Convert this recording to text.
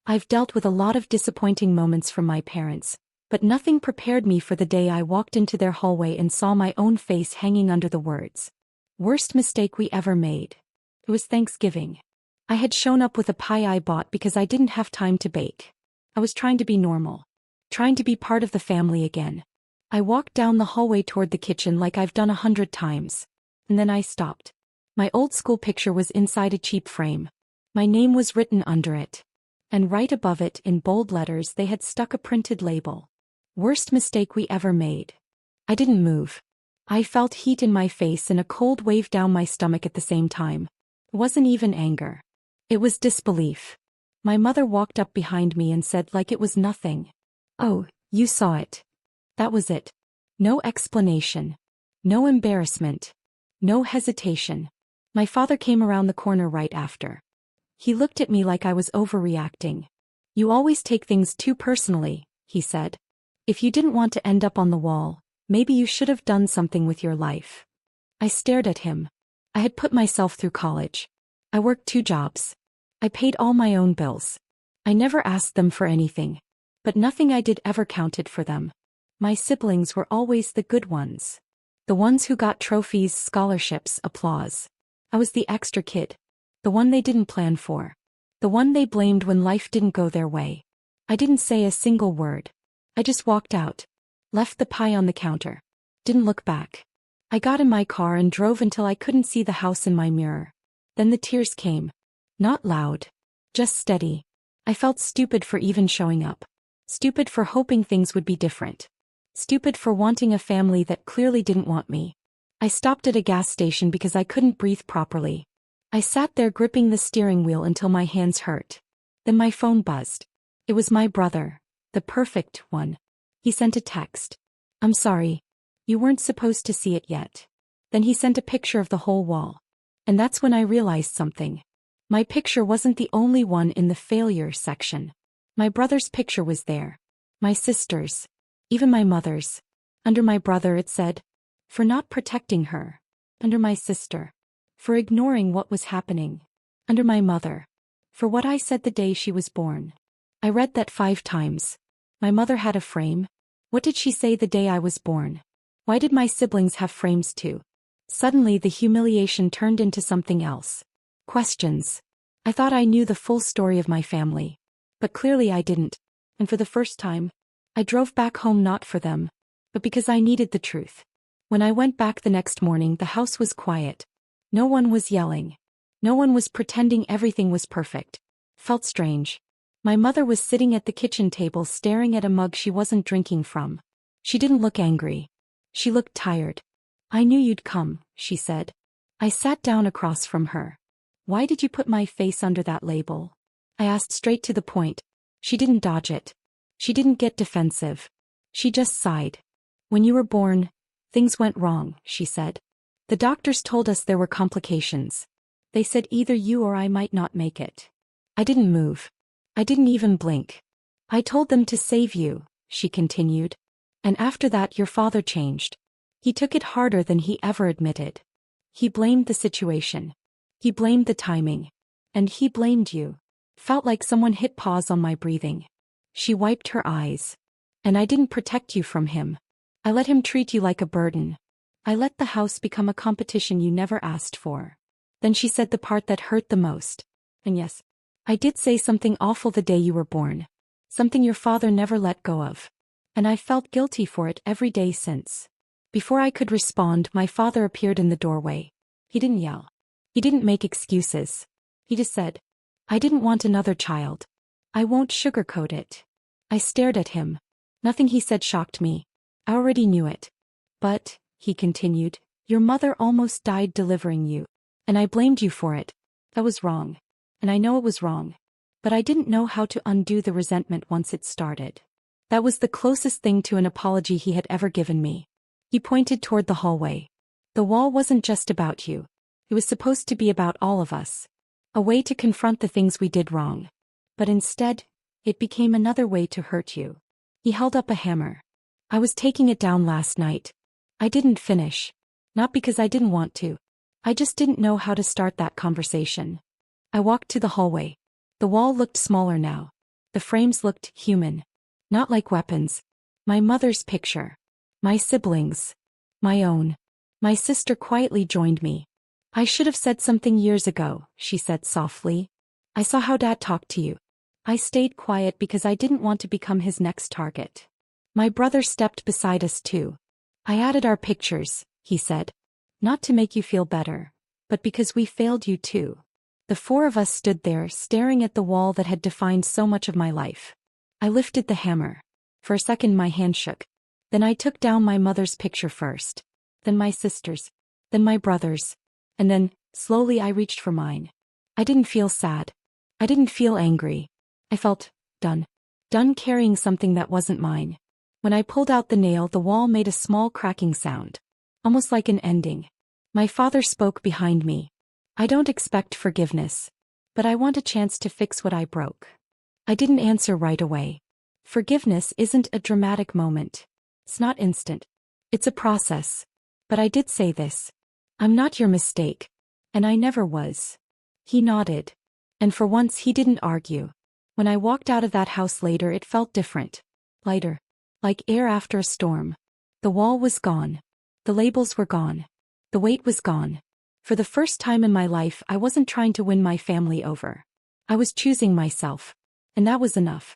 I've dealt with a lot of disappointing moments from my parents, but nothing prepared me for the day I walked into their hallway and saw my own face hanging under the words. Worst mistake we ever made. It was Thanksgiving. I had shown up with a pie I bought because I didn't have time to bake. I was trying to be normal. Trying to be part of the family again. I walked down the hallway toward the kitchen like I've done 100 times. And then I stopped. My old school picture was inside a cheap frame. My name was written under it. And right above it, in bold letters, they had stuck a printed label. Worst mistake we ever made. I didn't move. I felt heat in my face and a cold wave down my stomach at the same time. It wasn't even anger. It was disbelief. My mother walked up behind me and said like it was nothing. "Oh, you saw it. That was it." No explanation. No embarrassment. No hesitation. My father came around the corner right after. He looked at me like I was overreacting. "You always take things too personally," he said. "If you didn't want to end up on the wall, maybe you should have done something with your life." I stared at him. I had put myself through college. I worked 2 jobs. I paid all my own bills. I never asked them for anything. But nothing I did ever counted for them. My siblings were always the good ones. The ones who got trophies, scholarships, applause. I was the extra kid. The one they didn't plan for. The one they blamed when life didn't go their way. I didn't say a single word. I just walked out. Left the pie on the counter. Didn't look back. I got in my car and drove until I couldn't see the house in my mirror. Then the tears came. Not loud. Just steady. I felt stupid for even showing up. Stupid for hoping things would be different. Stupid for wanting a family that clearly didn't want me. I stopped at a gas station because I couldn't breathe properly. I sat there gripping the steering wheel until my hands hurt. Then my phone buzzed. It was my brother, the perfect one. He sent a text. "I'm sorry. You weren't supposed to see it yet." Then he sent a picture of the whole wall. And that's when I realized something. My picture wasn't the only one in the failure section. My brother's picture was there. My sister's. Even my mother's. Under my brother it said, "For not protecting her." Under my sister. "For ignoring what was happening." Under my mother. "For what I said the day she was born." I read that 5 times. My mother had a frame. What did she say the day I was born? Why did my siblings have frames too? Suddenly the humiliation turned into something else. Questions. I thought I knew the full story of my family. But clearly I didn't. And for the first time, I drove back home not for them, but because I needed the truth. When I went back the next morning, the house was quiet. No one was yelling. No one was pretending everything was perfect. Felt strange. My mother was sitting at the kitchen table staring at a mug she wasn't drinking from. She didn't look angry. She looked tired. "I knew you'd come," she said. I sat down across from her. "Why did you put my face under that label?" I asked straight to the point. She didn't dodge it. She didn't get defensive. She just sighed. "When you were born, things went wrong," she said. "The doctors told us there were complications. They said either you or I might not make it." I didn't move. I didn't even blink. "I told them to save you," she continued. "And after that your father changed. He took it harder than he ever admitted. He blamed the situation. He blamed the timing. And he blamed you." Felt like someone hit pause on my breathing. She wiped her eyes. "And I didn't protect you from him. I let him treat you like a burden. I let the house become a competition you never asked for." Then she said the part that hurt the most. "And yes, I did say something awful the day you were born. Something your father never let go of. And I felt guilty for it every day since." Before I could respond, my father appeared in the doorway. He didn't yell. He didn't make excuses. He just said, "I didn't want another child. I won't sugarcoat it." I stared at him. Nothing he said shocked me. I already knew it. "But," he continued, "your mother almost died delivering you. And I blamed you for it. That was wrong. And I know it was wrong. But I didn't know how to undo the resentment once it started." That was the closest thing to an apology he had ever given me. He pointed toward the hallway. "The wall wasn't just about you. It was supposed to be about all of us. A way to confront the things we did wrong. But instead, it became another way to hurt you." He held up a hammer. "I was taking it down last night. I didn't finish. Not because I didn't want to. I just didn't know how to start that conversation." I walked to the hallway. The wall looked smaller now. The frames looked human. Not like weapons. My mother's picture. My siblings. My own. My sister quietly joined me. I should have said something years ago, she said softly. I saw how Dad talked to you. I stayed quiet because I didn't want to become his next target. My brother stepped beside us too. I added our pictures, he said. Not to make you feel better, but because we failed you too. The four of us stood there staring at the wall that had defined so much of my life. I lifted the hammer. For a second my hand shook. Then I took down my mother's picture first. Then my sister's. Then my brother's. And then, slowly I reached for mine. I didn't feel sad. I didn't feel angry. I felt done. Done carrying something that wasn't mine. When I pulled out the nail, the wall made a small cracking sound. Almost like an ending. My father spoke behind me. I don't expect forgiveness. But I want a chance to fix what I broke. I didn't answer right away. Forgiveness isn't a dramatic moment. It's not instant. It's a process. But I did say this. I'm not your mistake. And I never was. He nodded. And for once he didn't argue. When I walked out of that house later, it felt different. Lighter. Like air after a storm. The wall was gone. The labels were gone. The weight was gone. For the first time in my life, I wasn't trying to win my family over. I was choosing myself. And that was enough.